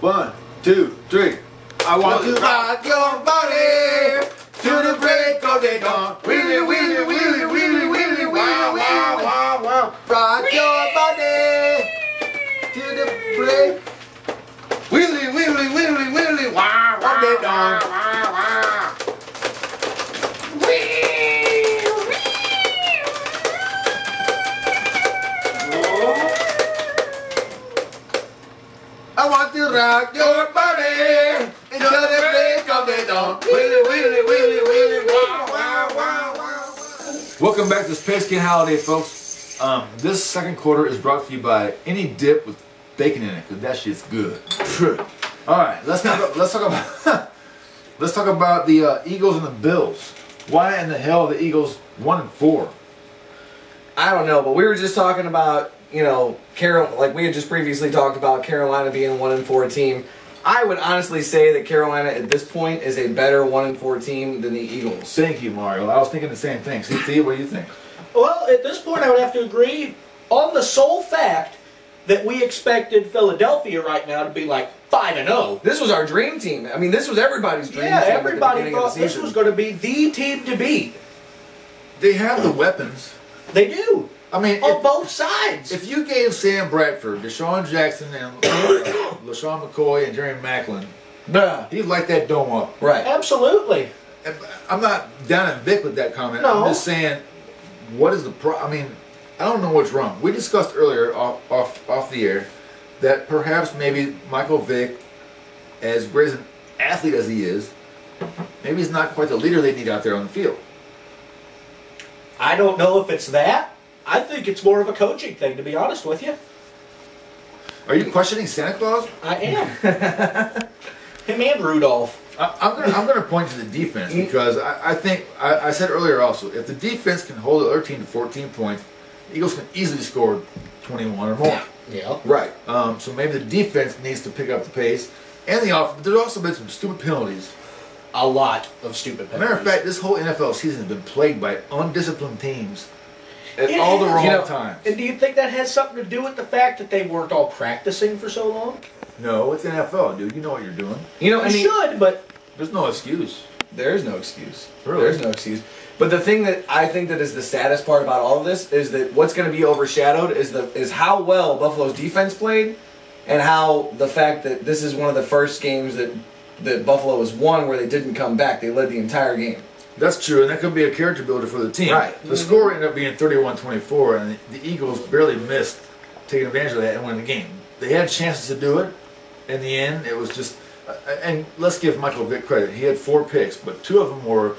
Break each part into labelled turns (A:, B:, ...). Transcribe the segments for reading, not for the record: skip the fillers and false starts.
A: 1, 2, 3. I want to rock your body to the break of the dawn. Wheelie, wheelie, wheelie, wheelie, wheelie, wheelie, wheelie, wow, wow. Rock your body to the break. Wheelie, wheelie, wheelie, wheelie, wow, wow, of the dawn. Wow, wow. I want to rock your body until the break of the dawn. Wheelie, wheelie, wheelie, wheelie, wow, wow, wow, wow. Welcome back to this Pigskin Holiday, folks. This second quarter is brought to you by any dip with bacon in it, because that shit's good. All right, let's talk about the Eagles and the Bills. Why in the hell are the Eagles 1-4?
B: I don't know, but we were just talking about, you know, like we had just previously talked about Carolina being a 1-4 team. I would honestly say that Carolina at this point is a better 1-4 team than the Eagles.
A: Thank you, Mario. I was thinking the same thing. Steve, what do you think?
C: Well, at this point I would have to agree on the sole fact that we expected Philadelphia right now to be like 5-0.
B: This was our dream team. I mean, this was everybody's dream team.
C: Yeah, everybody thought
B: this
C: was going to be the team to beat.
A: They have the weapons.
C: They do.
A: I mean,
C: on both sides.
A: If you gave Sam Bradford, Deshaun Jackson, and LaShawn McCoy and Jerry Maclin, he'd light that dome up.
B: Right.
C: Absolutely.
A: I'm not down at Vic with that comment.
C: No.
A: I'm just saying, what is the I mean, I don't know what's wrong. We discussed earlier off the air that perhaps maybe Michael Vick, as great as an athlete as he is, maybe he's not quite the leader they need out there on the field.
C: I don't know if it's that. I think it's more of a coaching thing, to be honest with you.
A: Are you questioning Santa Claus?
C: I am. Him and Rudolph.
A: I'm gonna point to the defense, because I think I said earlier also, if the defense can hold 13 to 14 points, the Eagles can easily score 21 or more.
C: Yeah.
A: Right. So maybe the defense needs to pick up the pace, and the offense. There's also been some stupid penalties.
C: A lot of stupid penalties.
A: Matter of fact, this whole NFL season has been plagued by undisciplined teams at all the wrong times.
C: And do you think that has something to do with the fact that they weren't all practicing for so long?
A: No, it's NFL, dude. You know what you're doing.
B: You know,
C: you should, but
A: there's no excuse.
B: There is no excuse.
A: Really?
B: There's no excuse. But the thing that I think that is the saddest part about all of this is that what's going to be overshadowed is how well Buffalo's defense played, and how the fact that this is one of the first games that Buffalo has won where they didn't come back. They led the entire game.
A: That's true, and that could be a character builder for the team.
B: Right.
A: The score ended up being 31-24, and the Eagles barely missed taking advantage of that and winning the game. They had chances to do it. In the end, it was just... and let's give Michael Vick credit. He had 4 picks, but 2 of them were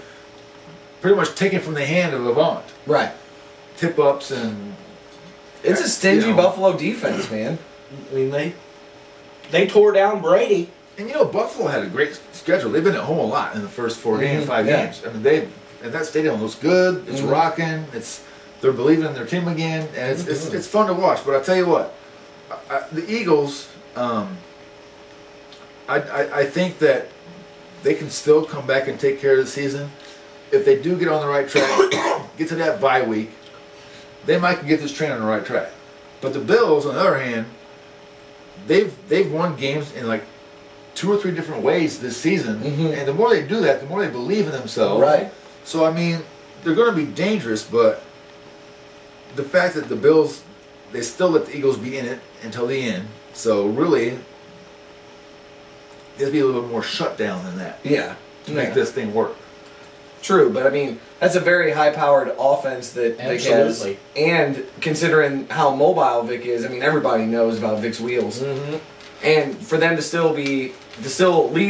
A: pretty much taken from the hand of Avant.
B: Right.
A: Tip-ups and...
B: It's a stingy Buffalo defense, man.
C: I mean, they tore down Brady.
A: And you know, Buffalo had a great schedule. They've been at home a lot in the first 4 games, 5 games. I mean, and that stadium looks good. It's rocking. They're believing in their team again, and it's fun to watch. But I tell you what, the Eagles, I think that they can still come back and take care of the season if they do get on the right track, get to that bye week. They might get this train on the right track. But the Bills, on the other hand, they've won games in like 2 or 3 different ways this season, and the more they do that, the more they believe in themselves.
B: Right.
A: So I mean, they're going to be dangerous, but the fact that the Bills, they still let the Eagles be in it until the end. So really, there's be a little bit more shutdown than that.
B: Yeah.
A: To make this thing work.
B: True, but I mean, that's a very high-powered offense that Vic has. And considering how mobile Vic is, I mean, everybody knows about Vic's wheels. And for them to still lead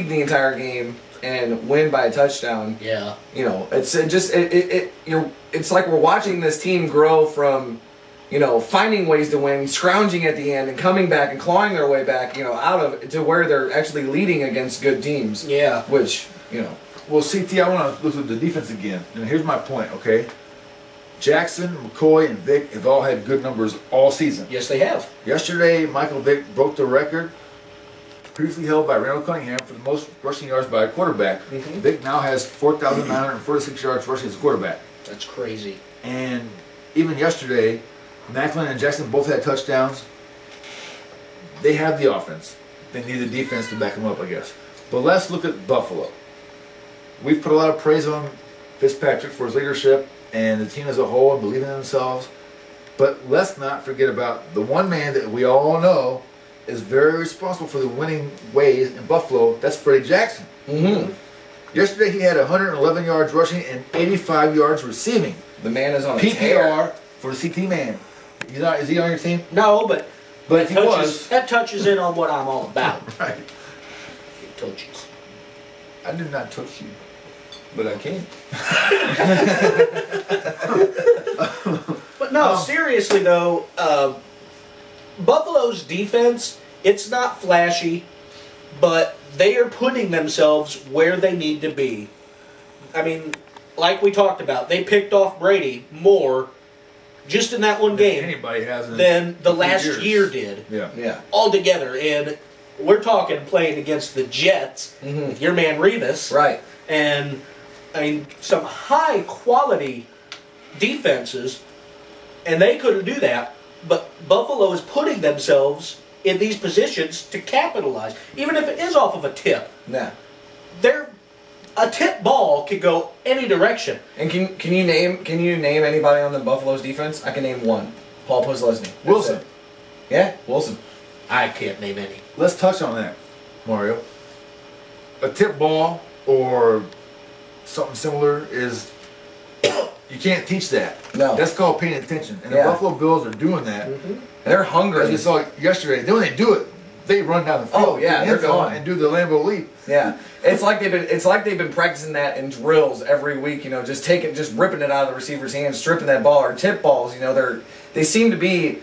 B: the entire game and win by a touchdown, you know, it's like we're watching this team grow from, you know, finding ways to win, scrounging at the end, and coming back and clawing their way back, you know, out of to where they're actually leading against good teams.
C: Yeah.
B: Which, you know.
A: Well, CT, I want to look at the defense again, and here's my point. Okay, Jackson, McCoy, and Vic have all had good numbers all season.
C: Yes, they have.
A: Yesterday, Michael Vick broke the record previously held by Randall Cunningham for the most rushing yards by a quarterback. Vick now has 4,946 yards rushing as a quarterback.
C: That's crazy.
A: And even yesterday, Maclin and Jackson both had touchdowns. They have the offense. they need the defense to back them up, I guess. But let's look at Buffalo. We've put a lot of praise on Fitzpatrick for his leadership and the team as a whole and believing in themselves. But let's not forget about the one man that we all know is very responsible for the winning ways in Buffalo. That's Freddie Jackson. Yesterday he had 111 yards rushing and 85 yards receiving.
B: The man is on a
A: PPR for the CT man. Is he on your team?
C: No, but
A: if he was,
C: that touches in on what I'm all about.
A: Right.
C: It touches.
A: I did not touch you, but I can.
C: But no, seriously though, Buffalo's defense, it's not flashy, but they are putting themselves where they need to be. I mean, like we talked about, they picked off Brady more just in that one game
A: anybody has
C: than the last year did.
A: Yeah.
C: Altogether. And we're talking playing against the Jets, with your man Revis.
B: Right.
C: And, I mean, some high quality defenses, and they couldn't do that. But Buffalo is putting themselves in these positions to capitalize, even if it is off of a tip.
B: Yeah.
C: A tip ball could go any direction.
B: And can you name anybody on the Buffalo's defense? I can name one. Paul Postlesny.
A: Wilson.
B: Yeah, Wilson.
C: I can't name any.
A: Let's touch on that, Mario. A tip ball or something similar is, you can't teach that.
B: No.
A: That's called paying attention. And the Buffalo Bills are doing that.
B: They're hungry.
A: As we saw yesterday, when they do it, they run down the field.
B: Oh yeah, they're going
A: and do the Lambeau leap.
B: Yeah, it's like they've been practicing that in drills every week. You know, just ripping it out of the receiver's hands, stripping that ball or tip balls. You know, they seem to be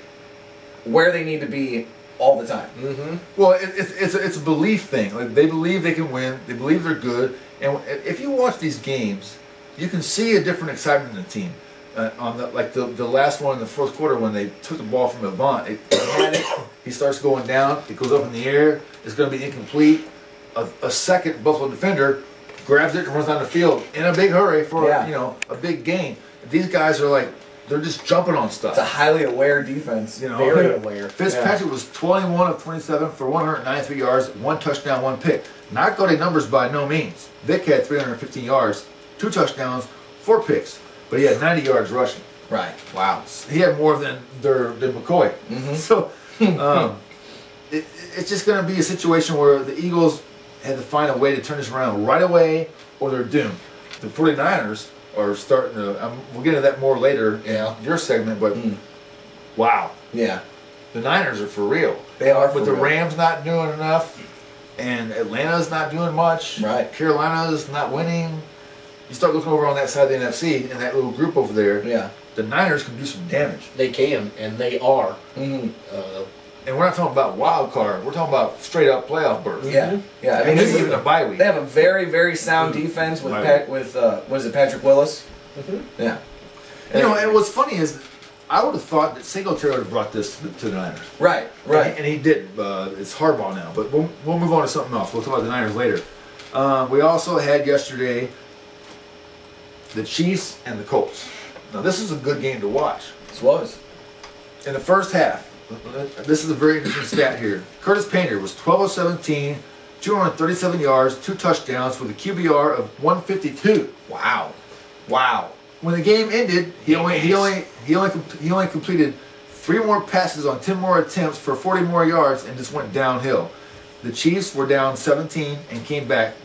B: where they need to be all the time.
A: Well, it's a belief thing. Like, they believe they can win. They believe they're good. And if you watch these games, you can see a different excitement in the team. On the last one in the fourth quarter when they took the ball from Avant, he starts going down, it goes up in the air, it's going to be incomplete. A second Buffalo defender grabs it and runs down the field in a big hurry for a big gain. These guys are like, they're just jumping on stuff.
B: It's a highly aware defense.
A: You know,
C: very aware.
A: Fitzpatrick was 21 of 27 for 193 yards, 1 touchdown, 1 pick. Not gaudy numbers by no means. Vic had 315 yards, 2 touchdowns, 4 picks. But he had 90 yards rushing.
B: Right. Wow.
A: He had more than McCoy. So it's just going to be a situation where the Eagles had to find a way to turn this around right away, or they're doomed. The 49ers are starting to. We'll get into that more later in your segment. But wow.
B: Yeah.
A: The Niners are for real.
B: They are.
A: But the Rams not doing enough, and Atlanta's not doing much.
B: Right.
A: Carolina's not winning. You start looking over on that side of the NFC, and that little group over there, the Niners can do some damage.
C: They can, and they are.
A: And we're not talking about wild card. We're talking about straight up playoff berth.
B: Yeah. I mean,
A: this is even a bye week.
B: They have a very, very sound defense with what is it, Patrick Willis? Yeah.
A: You know, and what's funny is, I would have thought that Singletary would have brought this to the Niners.
B: Right.
A: And he didn't. It's Harbaugh now. But we'll move on to something else. We'll talk about the Niners later. We also had yesterday the Chiefs and the Colts. Now, this is a good game to watch.
B: This was.
A: In the first half, this is a very interesting stat here. Curtis Painter was 12 of 17, 237 yards, 2 touchdowns with a QBR of 152.
B: Wow.
A: When the game ended, he only completed 3 more passes on 10 more attempts for 40 more yards and just went downhill. The Chiefs were down 17 and came back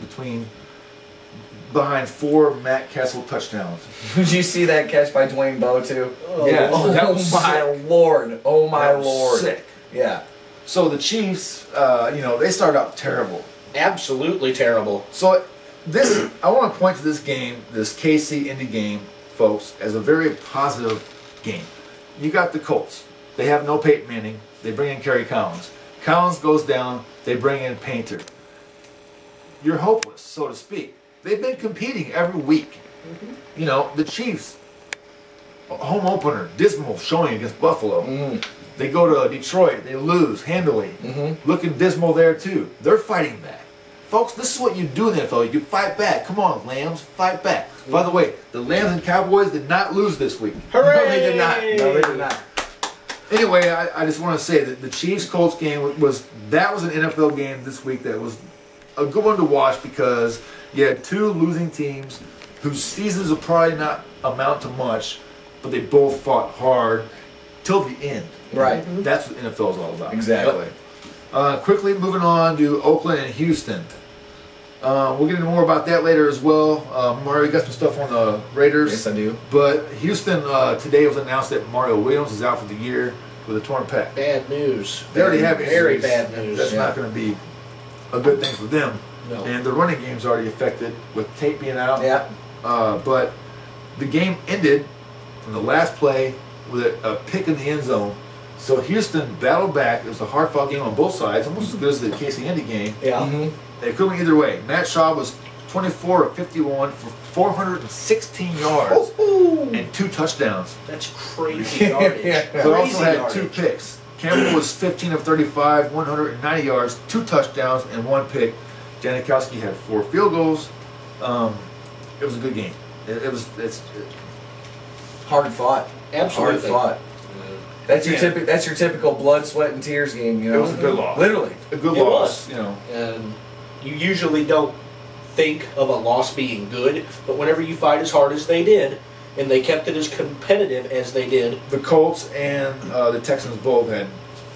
A: behind 4 Matt Castle touchdowns.
B: Did you see that catch by Dwayne Bowe too?
A: Yeah.
B: That was my lord. Oh my lord.
A: Sick.
B: Yeah.
A: So the Chiefs, they started out terrible.
C: Absolutely terrible.
A: So I want to point to this game, this KC-Indy game, folks, as a very positive game. You got the Colts. They have no Peyton Manning. They bring in Kerry Collins. Collins goes down. They bring in Painter. You're hopeless, so to speak. They've been competing every week. You know, the Chiefs, home opener, dismal showing against Buffalo. They go to Detroit, they lose handily. Looking dismal there too. They're fighting back. Folks, this is what you do in the NFL. You fight back. Come on, Lambs, fight back. By the way, the Lambs and Cowboys did not lose this week.
C: Hooray!
B: No, they did not. No, they did not.
A: Anyway, I just want to say that the Chiefs-Colts game was an NFL game this week that was a good one to watch because you had two losing teams whose seasons will probably not amount to much, but they both fought hard till the end.
B: Right.
A: That's what NFL is all about.
B: Exactly.
A: Quickly moving on to Oakland and Houston. We'll get into more about that later as well. Mario, you got some stuff on the Raiders.
B: Yes, I do.
A: But Houston, today was announced that Mario Williams is out for the year with a torn pec.
C: Bad news.
A: They already have
C: very
A: injuries.
C: bad news.
A: That's not going to be a good thing for them.
C: No.
A: And the running game's already affected with Tate being out.
B: Yeah.
A: But the game ended from the last play with a pick in the end zone. So Houston battled back. It was a hard-fought game on both sides, almost as good as the KC-Indy game.
C: Yeah.
A: They couldn't either way. Matt Shaw was 24 of 51 for 416 yards and 2 touchdowns.
C: That's crazy yardage.
A: But also had
C: Crazy
A: 2
C: yardage.
A: picks. Campbell was 15 of 35, 190 yards, 2 touchdowns, and 1 pick. Janikowski had 4 field goals. It was a good game. It's
B: Hard fought.
C: Absolutely.
B: Hard fought. That's your typical blood, sweat, and tears game. You know,
A: It was a good loss.
B: Literally.
A: a good
C: It
A: loss.
C: was.
A: You know.
C: And you usually don't think of a loss being good, but whenever you fight as hard as they did, and they kept it as competitive as they did,
A: The Colts and the Texans both had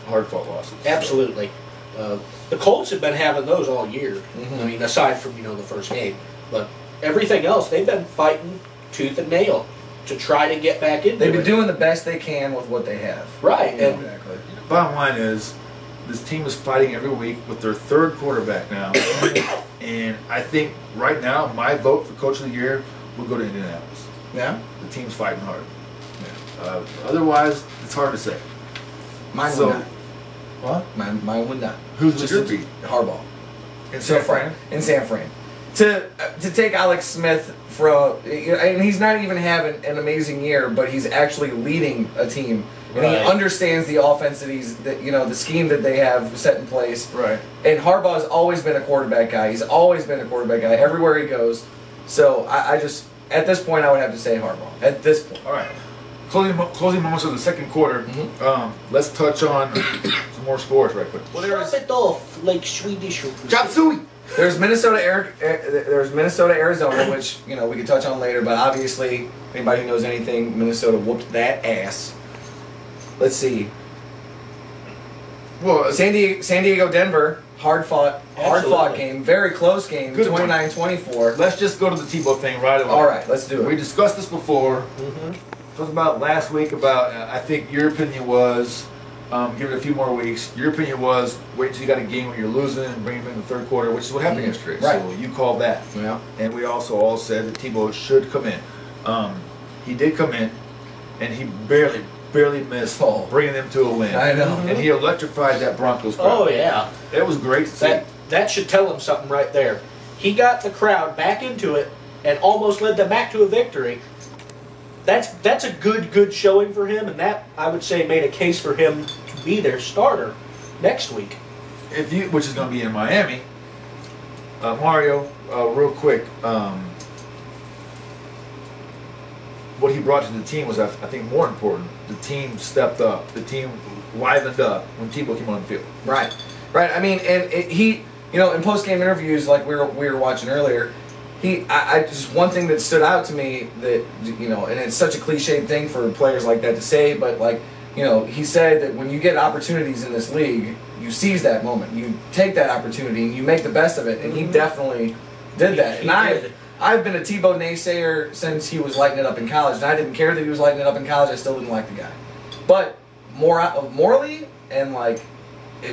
A: hard-fought losses.
C: absolutely. The Colts have been having those all year. I mean, aside from the first game, but everything else they've been fighting tooth and nail to try to get back into
B: They've been
C: it.
B: doing the best they can with what they have.
C: Right,
B: You know,
C: and
B: exactly.
A: Bottom line is, this team is fighting every week with their 3rd quarterback now. And I think right now, my vote for Coach of the Year would go to Indianapolis.
B: Yeah.
A: The team's fighting hard. Otherwise, it's hard to say.
B: Mine
A: So-
B: would not.
A: What?
B: Mine would not.
A: Who's would yours be?
B: Harbaugh.
A: In
B: So
A: San
B: far
A: Fran?
B: in San Fran. To take Alex Smith from, and he's not even having an amazing year, but he's actually leading a team, and he
C: Right.
B: understands the offense the scheme that they have set in place.
A: Right.
B: And Harbaugh's always been a quarterback guy. He's always been a quarterback guy everywhere he goes. So I just at this point I would have to say Harbaugh. At this point.
A: All right. Closing moments of the second quarter. Let's touch on some more scores right quick.
B: Well, there was
C: Chop it off like Swedish.
A: Chop suey!
B: There's Minnesota, Arizona, which we can touch on later. But obviously, anybody who knows anything, Minnesota whooped that ass. Let's see.
A: Well,
B: San Diego, Denver, hard fought
C: Absolutely.
B: game, very close game,
A: Good one.
B: 29-24.
A: let's just go to the Tebow thing right away.
B: All right, let's do
A: We
B: it.
A: discussed this before. Talked about last week about, I think your opinion was, give it a few more weeks. Your opinion was, wait till you got a game where you're losing and bring him in the 3rd quarter, which is what happened yesterday.
B: Right.
A: So you called that.
B: Yeah.
A: And we also all said that Tebow should come in. He did come in, and he barely missed bringing them to a win.
B: I know.
A: And he electrified that Broncos crowd.
C: Oh yeah,
A: It was great to see.
C: that should tell him something right there. He got the crowd back into it and almost led them back to a victory. That's a good showing for him, and that I would say made a case for him to be their starter next week.
A: Which is going to be in Miami. Mario, real quick, what he brought to the team was, I think, more important. The team stepped up. The team livened up when Tebow came on the field.
B: Right. I mean, and he, in post-game interviews like we were watching earlier, I just one thing that stood out to me that and it's such a cliched thing for players like that to say, but he said that when you get opportunities in this league, you seize that moment, you take that opportunity, and you make the best of it, and he definitely did that.
C: He
B: And
C: did.
B: I've been a Tebow naysayer since he was lighting it up in college, and I didn't care that he was lighting it up in college. I still didn't like the guy, but morally and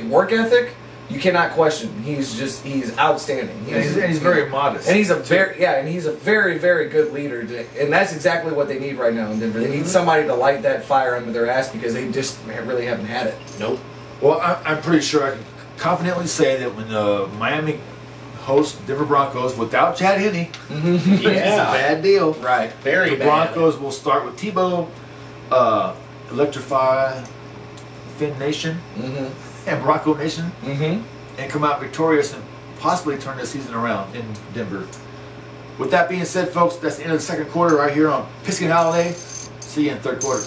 B: work ethic, you cannot question. He's outstanding.
A: He's very modest.
B: And he's a very, very good leader. And that's exactly what they need right now in Denver. They need somebody to light that fire under their ass because they just really haven't had it.
C: Nope.
A: Well, I'm pretty sure I can confidently say that when Miami hosts Denver Broncos without Chad Henne, it's a bad deal.
B: Right.
C: Very
A: The
C: bad.
A: Broncos will start with Tebow, electrify Finn Nation and Bronco Nation, and come out victorious and possibly turn the season around in Denver. With that being said, folks, that's the end of the second quarter right here on Pigskin Holiday. See you in 3rd quarter.